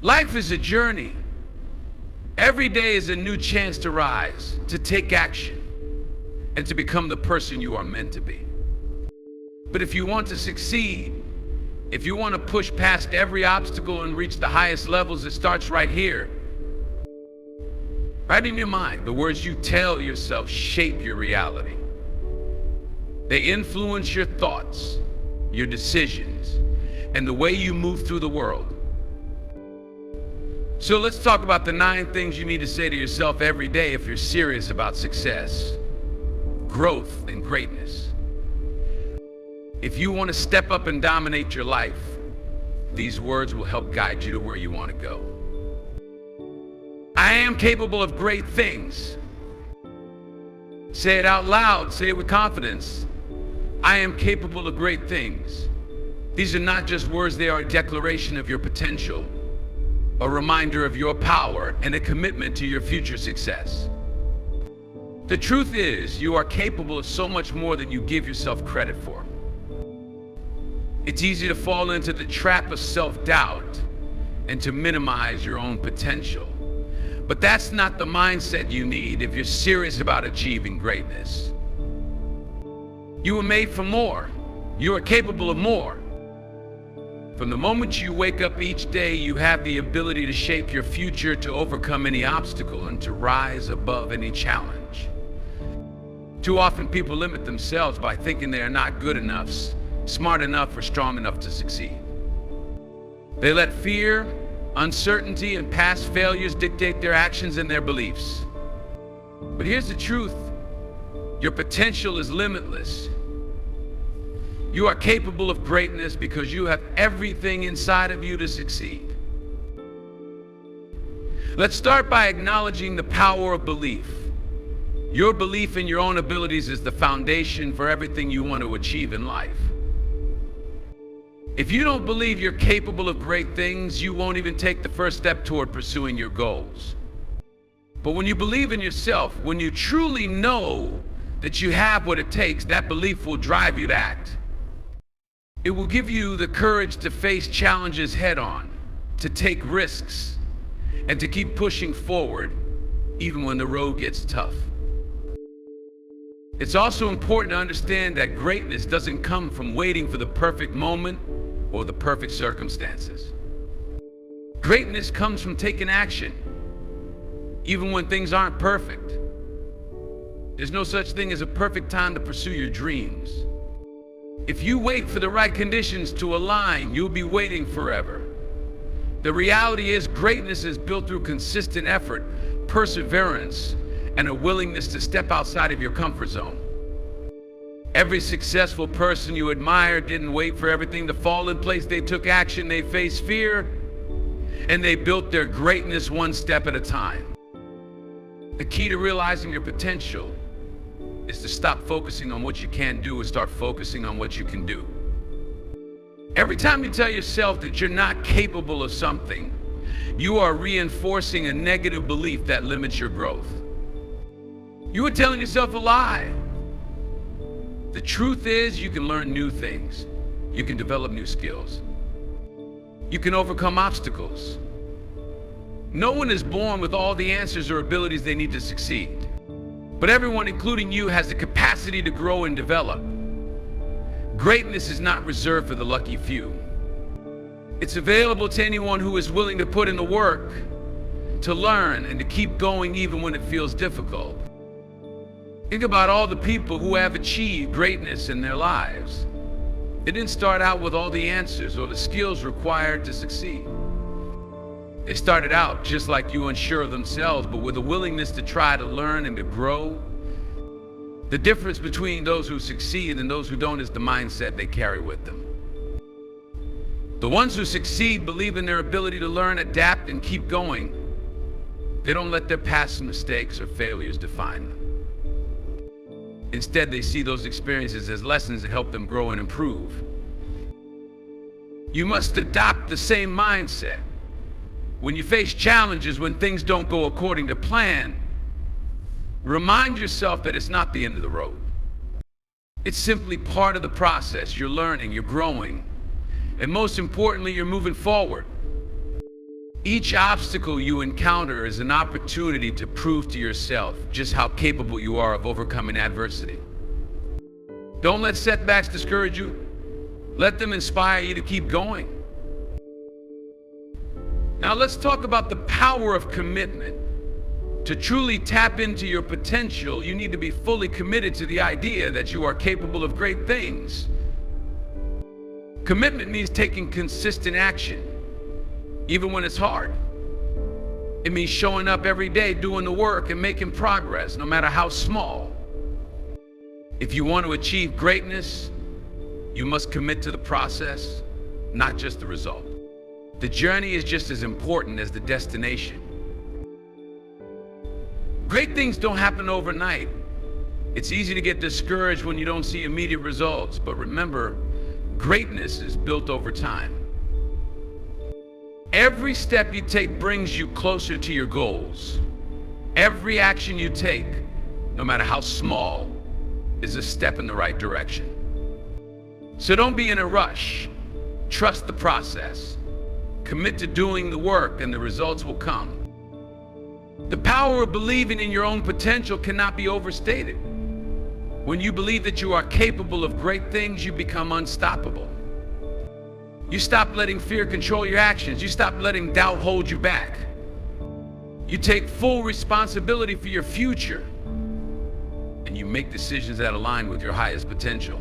Life is a journey. Every day is a new chance to rise, to take action, and to become the person you are meant to be. But if you want to succeed, if you want to push past every obstacle and reach the highest levels, it starts right here. Right in your mind. The words you tell yourself shape your reality. They influence your thoughts, your decisions, and the way you move through the world. So let's talk about the 9 things you need to say to yourself every day if you're serious about success, growth, and greatness. If you want to step up and dominate your life, these words will help guide you to where you want to go. I am capable of great things. Say it out loud. Say it with confidence. I am capable of great things. These are not just words, they are a declaration of your potential, a reminder of your power, and a commitment to your future success. The truth is, you are capable of so much more than you give yourself credit for. It's easy to fall into the trap of self-doubt and to minimize your own potential. But that's not the mindset you need if you're serious about achieving greatness. You were made for more. You are capable of more. From the moment you wake up each day, you have the ability to shape your future, to overcome any obstacle, and to rise above any challenge. Too often people limit themselves by thinking they are not good enough, smart enough, or strong enough to succeed. They let fear, uncertainty, and past failures dictate their actions and their beliefs. But here's the truth. Your potential is limitless. You are capable of greatness because you have everything inside of you to succeed. Let's start by acknowledging the power of belief. Your belief in your own abilities is the foundation for everything you want to achieve in life. If you don't believe you're capable of great things, you won't even take the first step toward pursuing your goals. But when you believe in yourself, when you truly know that you have what it takes, that belief will drive you to act. It will give you the courage to face challenges head on, to take risks, and to keep pushing forward even when the road gets tough. It's also important to understand that greatness doesn't come from waiting for the perfect moment or the perfect circumstances. Greatness comes from taking action, even when things aren't perfect. There's no such thing as a perfect time to pursue your dreams. If you wait for the right conditions to align, you'll be waiting forever. The reality is, greatness is built through consistent effort, perseverance, and a willingness to step outside of your comfort zone. Every successful person you admire didn't wait for everything to fall in place. They took action, they faced fear, and they built their greatness one step at a time. The key to realizing your potential is to stop focusing on what you can't do and start focusing on what you can do. Every time you tell yourself that you're not capable of something, you are reinforcing a negative belief that limits your growth. You are telling yourself a lie. The truth is, you can learn new things. You can develop new skills. You can overcome obstacles. No one is born with all the answers or abilities they need to succeed. But everyone, including you, has the capacity to grow and develop. Greatness is not reserved for the lucky few. It's available to anyone who is willing to put in the work, to learn, and to keep going even when it feels difficult. Think about all the people who have achieved greatness in their lives. They didn't start out with all the answers or the skills required to succeed. They started out just like you, unsure of themselves, but with a willingness to try to learn and to grow. The difference between those who succeed and those who don't is the mindset they carry with them. The ones who succeed believe in their ability to learn, adapt, and keep going. They don't let their past mistakes or failures define them. Instead, they see those experiences as lessons that help them grow and improve. You must adopt the same mindset. When you face challenges, when things don't go according to plan, remind yourself that it's not the end of the road. It's simply part of the process. You're learning, you're growing, and most importantly, you're moving forward. Each obstacle you encounter is an opportunity to prove to yourself just how capable you are of overcoming adversity. Don't let setbacks discourage you. Let them inspire you to keep going. Now let's talk about the power of commitment. To truly tap into your potential, you need to be fully committed to the idea that you are capable of great things. Commitment means taking consistent action, even when it's hard. It means showing up every day, doing the work, and making progress, no matter how small. If you want to achieve greatness, you must commit to the process, not just the result. The journey is just as important as the destination. Great things don't happen overnight. It's easy to get discouraged when you don't see immediate results, but remember, greatness is built over time. Every step you take brings you closer to your goals. Every action you take, no matter how small, is a step in the right direction. So don't be in a rush. Trust the process. Commit to doing the work, and the results will come. The power of believing in your own potential cannot be overstated. When you believe that you are capable of great things, you become unstoppable. You stop letting fear control your actions. You stop letting doubt hold you back. You take full responsibility for your future, and you make decisions that align with your highest potential.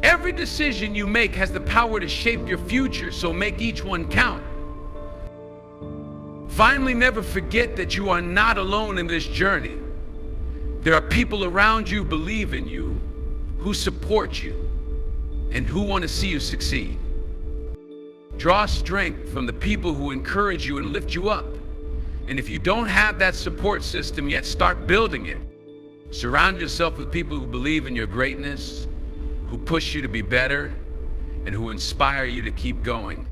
Every decision you make has the power to shape your future, so make each one count. Finally, never forget that you are not alone in this journey. There are people around you who believe in you, who support you, and who want to see you succeed. Draw strength from the people who encourage you and lift you up. And if you don't have that support system yet, start building it. Surround yourself with people who believe in your greatness, who push you to be better, and who inspire you to keep going.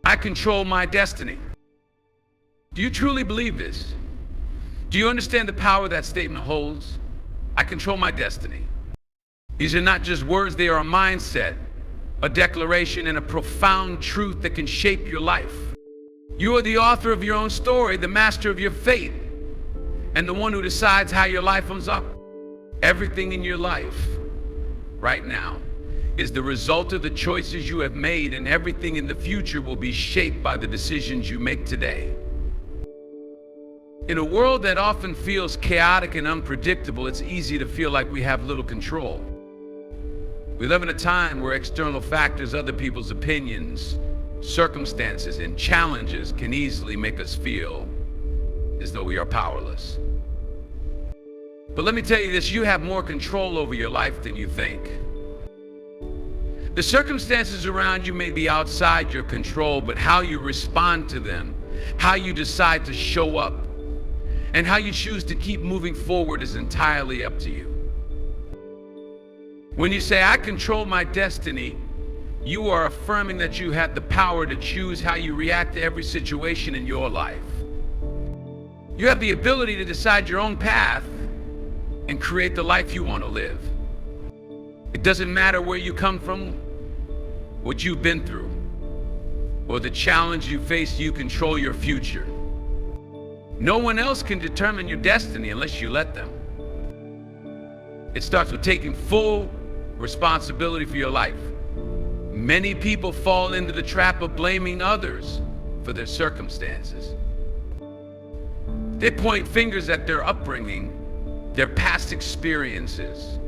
I control my destiny. Do you truly believe this? Do you understand the power that statement holds? I control my destiny. These are not just words, they are a mindset, a declaration, and a profound truth that can shape your life. You are the author of your own story, the master of your fate, and the one who decides how your life ends up. Everything in your life right now is the result of the choices you have made, and everything in the future will be shaped by the decisions you make today. In a world that often feels chaotic and unpredictable, it's easy to feel like we have little control. We live in a time where external factors, other people's opinions, circumstances, and challenges can easily make us feel as though we are powerless. But let me tell you this, you have more control over your life than you think. The circumstances around you may be outside your control, but how you respond to them, how you decide to show up, and how you choose to keep moving forward is entirely up to you. When you say, I control my destiny, you are affirming that you have the power to choose how you react to every situation in your life. You have the ability to decide your own path and create the life you want to live. It doesn't matter where you come from, what you've been through, or the challenge you face, you control your future. No one else can determine your destiny unless you let them. It starts with taking full responsibility for your life. Many people fall into the trap of blaming others for their circumstances. They point fingers at their upbringing, their past experiences,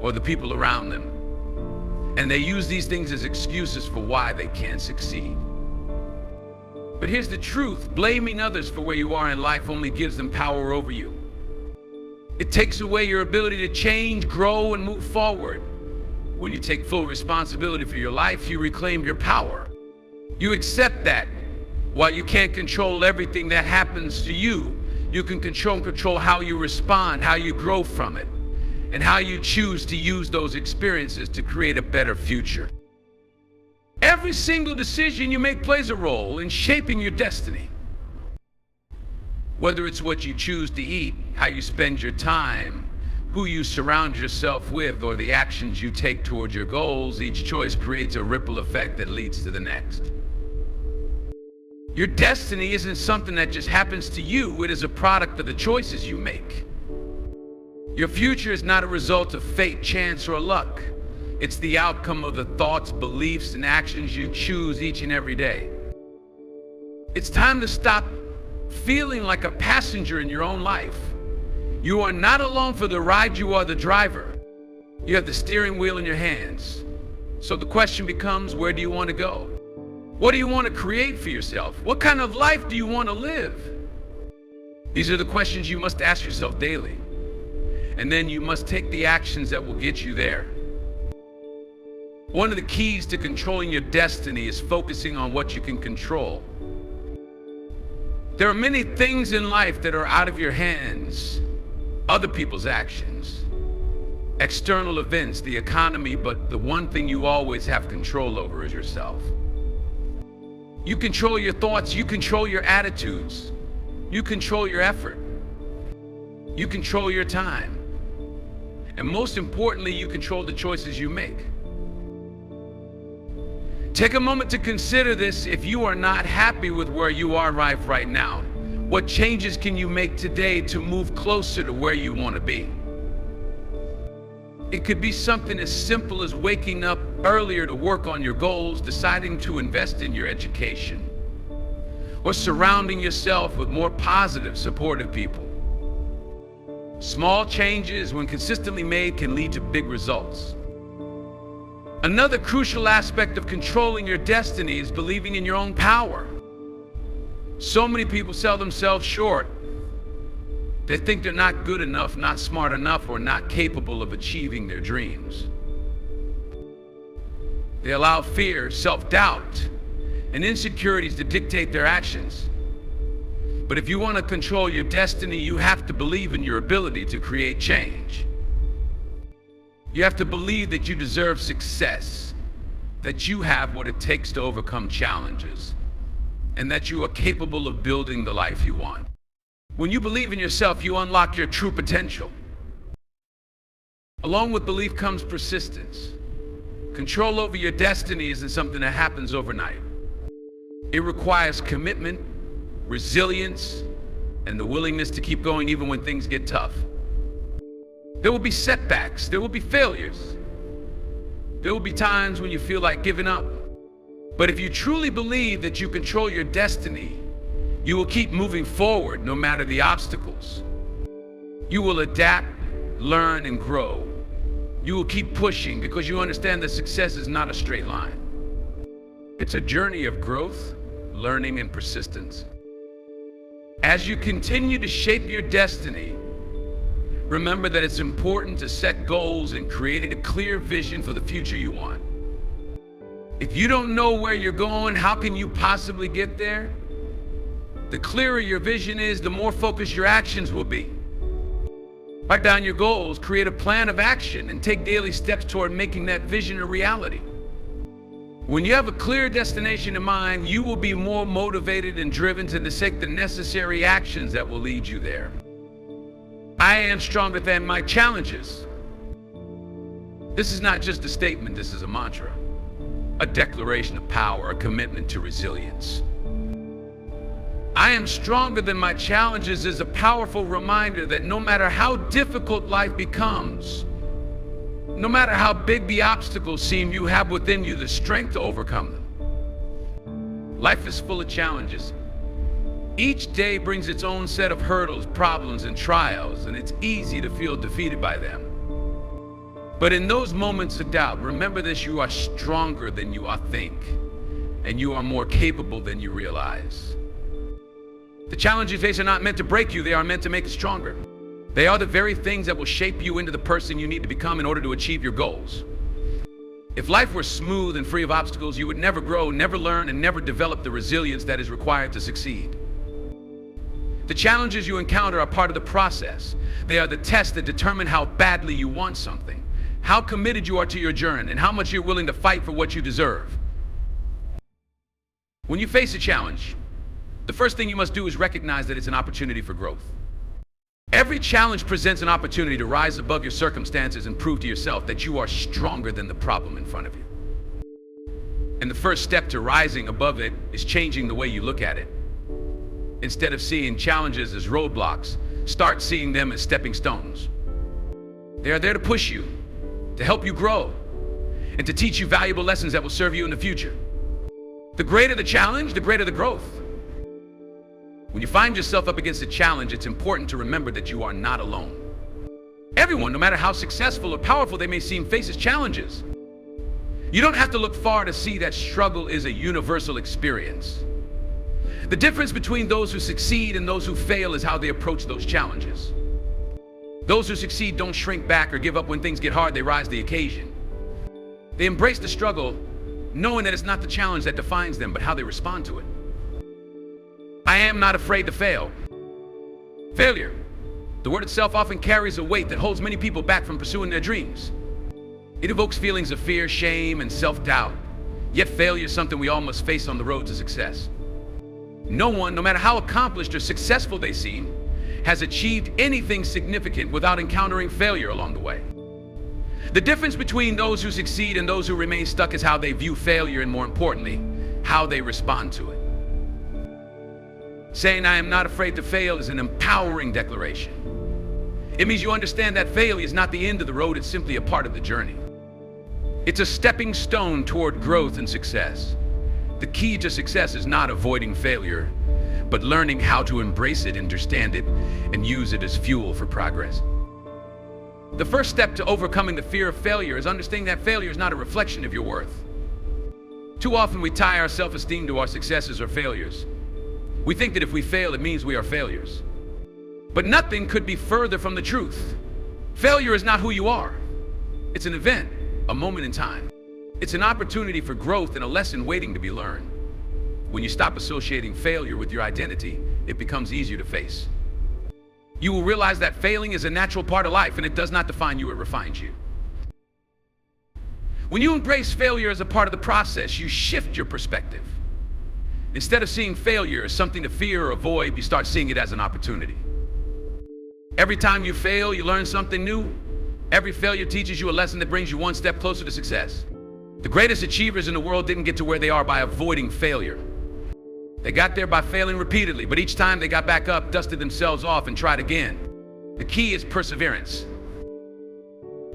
or the people around them. And they use these things as excuses for why they can't succeed. But here's the truth, blaming others for where you are in life only gives them power over you. It takes away your ability to change, grow, and move forward. When you take full responsibility for your life, you reclaim your power. You accept that while you can't control everything that happens to you, you can control how you respond, how you grow from it, and how you choose to use those experiences to create a better future. Every single decision you make plays a role in shaping your destiny. Whether it's what you choose to eat, how you spend your time, who you surround yourself with, or the actions you take toward your goals, each choice creates a ripple effect that leads to the next. Your destiny isn't something that just happens to you. It is a product of the choices you make. Your future is not a result of fate, chance, or luck. It's the outcome of the thoughts, beliefs, and actions you choose each and every day. It's time to stop feeling like a passenger in your own life. You are not alone for the ride, you are the driver. You have the steering wheel in your hands. So the question becomes, where do you want to go? What do you want to create for yourself? What kind of life do you want to live? These are the questions you must ask yourself daily. And then you must take the actions that will get you there. One of the keys to controlling your destiny is focusing on what you can control. There are many things in life that are out of your hands, other people's actions, external events, the economy, but the one thing you always have control over is yourself. You control your thoughts, you control your attitudes, you control your effort, you control your time, and most importantly, you control the choices you make. Take a moment to consider this. If you are not happy with where you are right now, what changes can you make today to move closer to where you want to be? It could be something as simple as waking up earlier to work on your goals, deciding to invest in your education, or surrounding yourself with more positive, supportive people. Small changes, when consistently made, can lead to big results. Another crucial aspect of controlling your destiny is believing in your own power. So many people sell themselves short. They think they're not good enough, not smart enough, or not capable of achieving their dreams. They allow fear, self-doubt, and insecurities to dictate their actions. But if you want to control your destiny, you have to believe in your ability to create change. You have to believe that you deserve success, that you have what it takes to overcome challenges, and that you are capable of building the life you want. When you believe in yourself, you unlock your true potential. Along with belief comes persistence. Control over your destiny isn't something that happens overnight. It requires commitment, resilience, and the willingness to keep going even when things get tough. There will be setbacks, there will be failures. There will be times when you feel like giving up. But if you truly believe that you control your destiny, you will keep moving forward no matter the obstacles. You will adapt, learn, and grow. You will keep pushing because you understand that success is not a straight line. It's a journey of growth, learning, and persistence. As you continue to shape your destiny, remember that it's important to set goals and create a clear vision for the future you want. If you don't know where you're going, how can you possibly get there? The clearer your vision is, the more focused your actions will be. Write down your goals, create a plan of action, and take daily steps toward making that vision a reality. When you have a clear destination in mind, you will be more motivated and driven to take the necessary actions that will lead you there. I am stronger than my challenges. This is not just a statement, this is a mantra, a declaration of power, a commitment to resilience. I am stronger than my challenges is a powerful reminder that no matter how difficult life becomes, no matter how big the obstacles seem, you have within you the strength to overcome them. Life is full of challenges. Each day brings its own set of hurdles, problems, and trials, and it's easy to feel defeated by them. But in those moments of doubt, remember this: you are stronger than you think, and you are more capable than you realize. The challenges you face are not meant to break you, they are meant to make you stronger. They are the very things that will shape you into the person you need to become in order to achieve your goals. If life were smooth and free of obstacles, you would never grow, never learn, and never develop the resilience that is required to succeed. The challenges you encounter are part of the process. They are the tests that determine how badly you want something, how committed you are to your journey, and how much you're willing to fight for what you deserve. When you face a challenge, the first thing you must do is recognize that it's an opportunity for growth. Every challenge presents an opportunity to rise above your circumstances and prove to yourself that you are stronger than the problem in front of you. And the first step to rising above it is changing the way you look at it. Instead of seeing challenges as roadblocks, start seeing them as stepping stones. They are there to push you, to help you grow, and to teach you valuable lessons that will serve you in the future. The greater the challenge, the greater the growth. When you find yourself up against a challenge, it's important to remember that you are not alone. Everyone, no matter how successful or powerful they may seem, faces challenges. You don't have to look far to see that struggle is a universal experience. The difference between those who succeed and those who fail is how they approach those challenges. Those who succeed don't shrink back or give up when things get hard, they rise to the occasion. They embrace the struggle, knowing that it's not the challenge that defines them, but how they respond to it. I am not afraid to fail. Failure. The word itself often carries a weight that holds many people back from pursuing their dreams. It evokes feelings of fear, shame, and self-doubt. Yet failure is something we all must face on the road to success. No one, no matter how accomplished or successful they seem, has achieved anything significant without encountering failure along the way. The difference between those who succeed and those who remain stuck is how they view failure, and more importantly, how they respond to it. Saying I am not afraid to fail is an empowering declaration. It means you understand that failure is not the end of the road, it's simply a part of the journey. It's a stepping stone toward growth and success. The key to success is not avoiding failure, but learning how to embrace it, understand it, and use it as fuel for progress. The first step to overcoming the fear of failure is understanding that failure is not a reflection of your worth. Too often we tie our self-esteem to our successes or failures. We think that if we fail, it means we are failures. But nothing could be further from the truth. Failure is not who you are. It's an event, a moment in time. It's an opportunity for growth and a lesson waiting to be learned. When you stop associating failure with your identity, it becomes easier to face. You will realize that failing is a natural part of life, and it does not define you, it refines you. When you embrace failure as a part of the process, you shift your perspective. Instead of seeing failure as something to fear or avoid, you start seeing it as an opportunity. Every time you fail, you learn something new. Every failure teaches you a lesson that brings you one step closer to success. The greatest achievers in the world didn't get to where they are by avoiding failure. They got there by failing repeatedly, but each time they got back up, dusted themselves off, and tried again. The key is perseverance.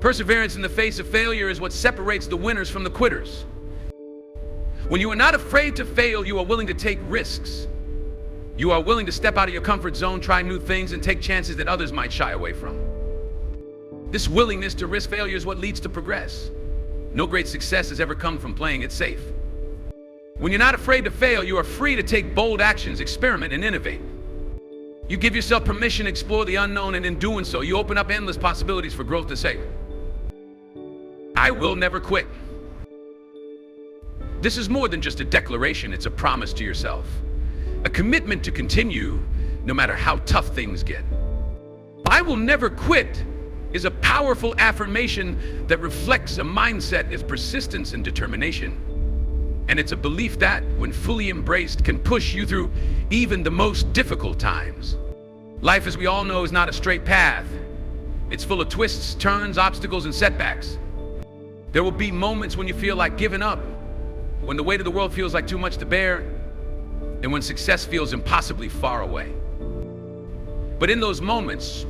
Perseverance in the face of failure is what separates the winners from the quitters. When you are not afraid to fail, you are willing to take risks. You are willing to step out of your comfort zone, try new things, and take chances that others might shy away from. This willingness to risk failure is what leads to progress. No great success has ever come from playing it safe. When you're not afraid to fail, you are free to take bold actions, experiment, and innovate. You give yourself permission to explore the unknown, and in doing so, you open up endless possibilities for growth to say, I will never quit. This is more than just a declaration, it's a promise to yourself. A commitment to continue no matter how tough things get. I will never quit is a powerful affirmation that reflects a mindset of persistence and determination. And it's a belief that, when fully embraced, can push you through even the most difficult times. Life, as we all know, is not a straight path. It's full of twists, turns, obstacles, and setbacks. There will be moments when you feel like giving up, when the weight of the world feels like too much to bear, and when success feels impossibly far away. But in those moments,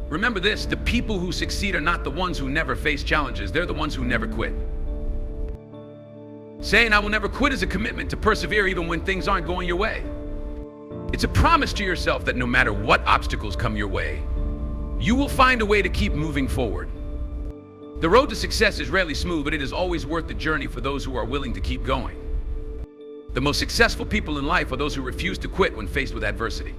remember this: the people who succeed are not the ones who never face challenges, they're the ones who never quit. Saying I will never quit is a commitment to persevere even when things aren't going your way. It's a promise to yourself that no matter what obstacles come your way, you will find a way to keep moving forward. The road to success is rarely smooth, but it is always worth the journey for those who are willing to keep going. The most successful people in life are those who refuse to quit when faced with adversity.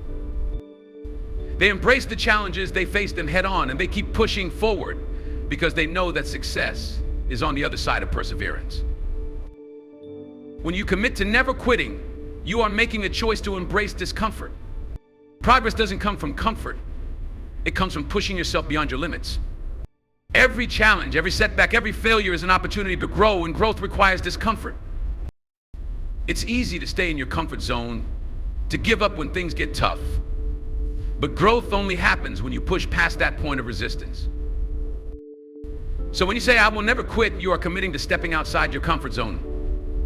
They embrace the challenges, they face them head on, and they keep pushing forward because they know that success is on the other side of perseverance. When you commit to never quitting, you are making a choice to embrace discomfort. Progress doesn't come from comfort. It comes from pushing yourself beyond your limits. Every challenge, every setback, every failure is an opportunity to grow, and growth requires discomfort. It's easy to stay in your comfort zone, to give up when things get tough. But growth only happens when you push past that point of resistance. So when you say, I will never quit, you are committing to stepping outside your comfort zone,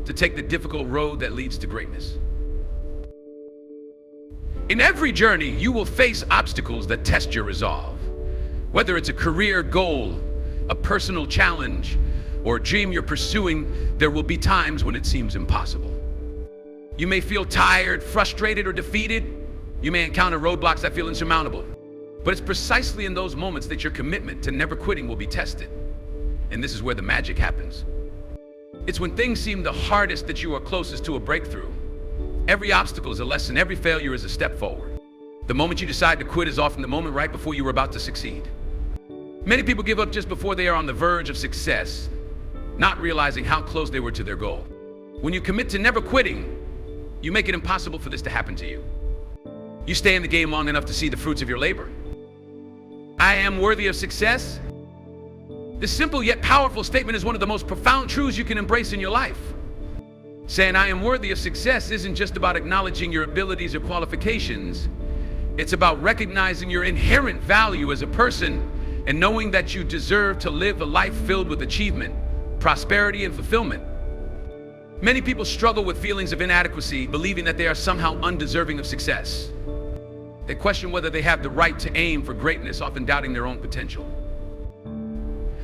to take the difficult road that leads to greatness. In every journey, you will face obstacles that test your resolve. Whether it's a career goal, a personal challenge, or a dream you're pursuing, there will be times when it seems impossible. You may feel tired, frustrated, or defeated. You may encounter roadblocks that feel insurmountable. But it's precisely in those moments that your commitment to never quitting will be tested. And this is where the magic happens. It's when things seem the hardest that you are closest to a breakthrough. Every obstacle is a lesson, every failure is a step forward. The moment you decide to quit is often the moment right before you are about to succeed. Many people give up just before they are on the verge of success, not realizing how close they were to their goal. When you commit to never quitting, you make it impossible for this to happen to you. You stay in the game long enough to see the fruits of your labor. I am worthy of success. This simple yet powerful statement is one of the most profound truths you can embrace in your life. Saying I am worthy of success isn't just about acknowledging your abilities or qualifications. It's about recognizing your inherent value as a person and knowing that you deserve to live a life filled with achievement, prosperity, and fulfillment. Many people struggle with feelings of inadequacy, believing that they are somehow undeserving of success. They question whether they have the right to aim for greatness, often doubting their own potential.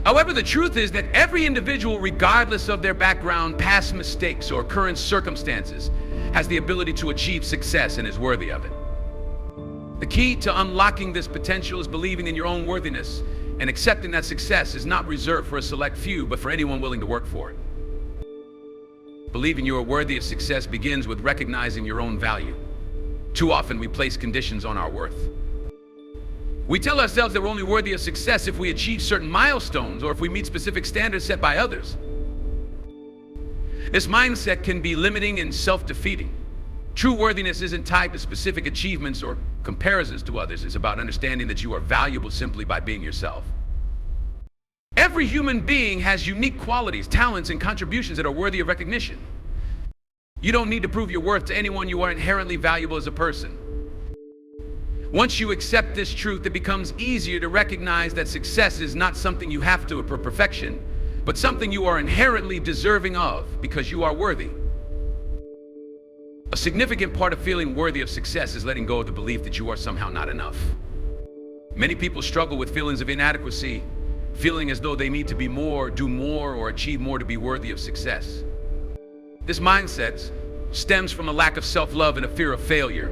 However, the truth is that every individual, regardless of their background, past mistakes, or current circumstances, has the ability to achieve success and is worthy of it. The key to unlocking this potential is believing in your own worthiness and accepting that success is not reserved for a select few, but for anyone willing to work for it. Believing you are worthy of success begins with recognizing your own value. Too often we place conditions on our worth. We tell ourselves that we're only worthy of success if we achieve certain milestones or if we meet specific standards set by others. This mindset can be limiting and self-defeating. True worthiness isn't tied to specific achievements or comparisons to others. It's about understanding that you are valuable simply by being yourself. Every human being has unique qualities, talents, and contributions that are worthy of recognition. You don't need to prove your worth to anyone. You are inherently valuable as a person. Once you accept this truth, it becomes easier to recognize that success is not something you have to for perfection, but something you are inherently deserving of because you are worthy. A significant part of feeling worthy of success is letting go of the belief that you are somehow not enough. Many people struggle with feelings of inadequacy, feeling as though they need to be more, do more, or achieve more to be worthy of success. This mindset stems from a lack of self-love and a fear of failure.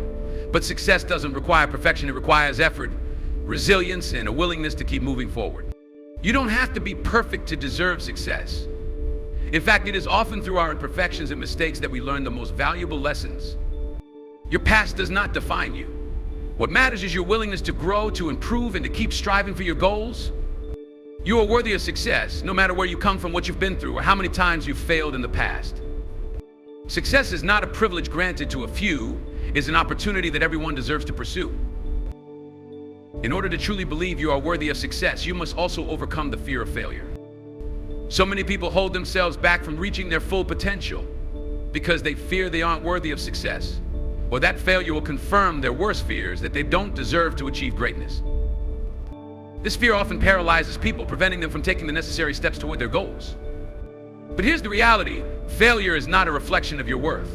But success doesn't require perfection, it requires effort, resilience, and a willingness to keep moving forward. You don't have to be perfect to deserve success. In fact, it is often through our imperfections and mistakes that we learn the most valuable lessons. Your past does not define you. What matters is your willingness to grow, to improve, and to keep striving for your goals. You are worthy of success, no matter where you come from, what you've been through, or how many times you've failed in the past. Success is not a privilege granted to a few. Is an opportunity that everyone deserves to pursue. In order to truly believe you are worthy of success, you must also overcome the fear of failure. So many people hold themselves back from reaching their full potential because they fear they aren't worthy of success, or that failure will confirm their worst fears that they don't deserve to achieve greatness. This fear often paralyzes people, preventing them from taking the necessary steps toward their goals. But here's the reality: failure is not a reflection of your worth.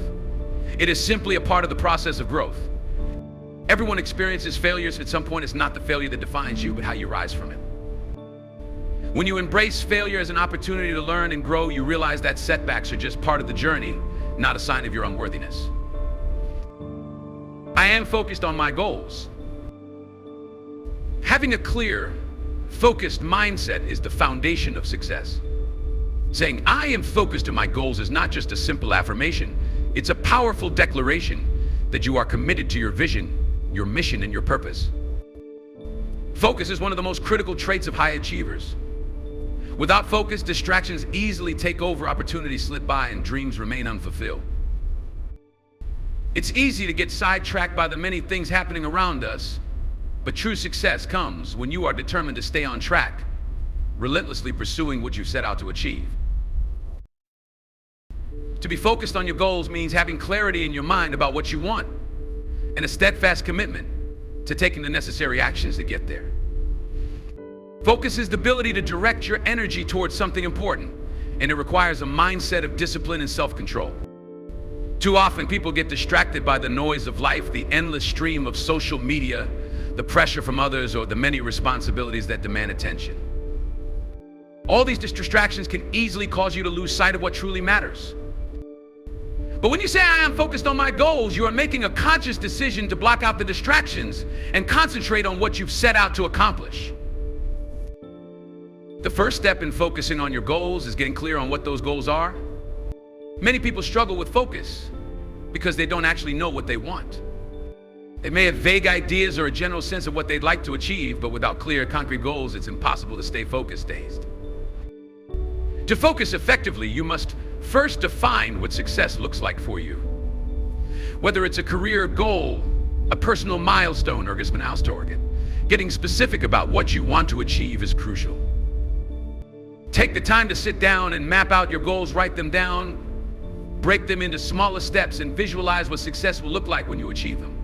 It is simply a part of the process of growth. Everyone experiences failures at some point. It's not the failure that defines you, but how you rise from it. When you embrace failure as an opportunity to learn and grow, you realize that setbacks are just part of the journey, not a sign of your unworthiness. I am focused on my goals. Having a clear, focused mindset is the foundation of success. Saying, I am focused on my goals is not just a simple affirmation. It's a powerful declaration that you are committed to your vision, your mission, and your purpose. Focus is one of the most critical traits of high achievers. Without focus, distractions easily take over, opportunities slip by, and dreams remain unfulfilled. It's easy to get sidetracked by the many things happening around us, but true success comes when you are determined to stay on track, relentlessly pursuing what you set out to achieve. To be focused on your goals means having clarity in your mind about what you want and a steadfast commitment to taking the necessary actions to get there. Focus is the ability to direct your energy towards something important, and it requires a mindset of discipline and self-control. Too often, people get distracted by the noise of life, the endless stream of social media, the pressure from others, or the many responsibilities that demand attention. All these distractions can easily cause you to lose sight of what truly matters. But when you say, I am focused on my goals, you are making a conscious decision to block out the distractions and concentrate on what you've set out to accomplish. The first step in focusing on your goals is getting clear on what those goals are. Many people struggle with focus because they don't actually know what they want. They may have vague ideas or a general sense of what they'd like to achieve, but without clear, concrete goals, it's impossible to stay focused. To focus effectively, you must first define what success looks like for you. Whether it's a career goal, a personal milestone, or a house target, getting specific about what you want to achieve is crucial. Take the time to sit down and map out your goals, write them down, break them into smaller steps, and visualize what success will look like when you achieve them.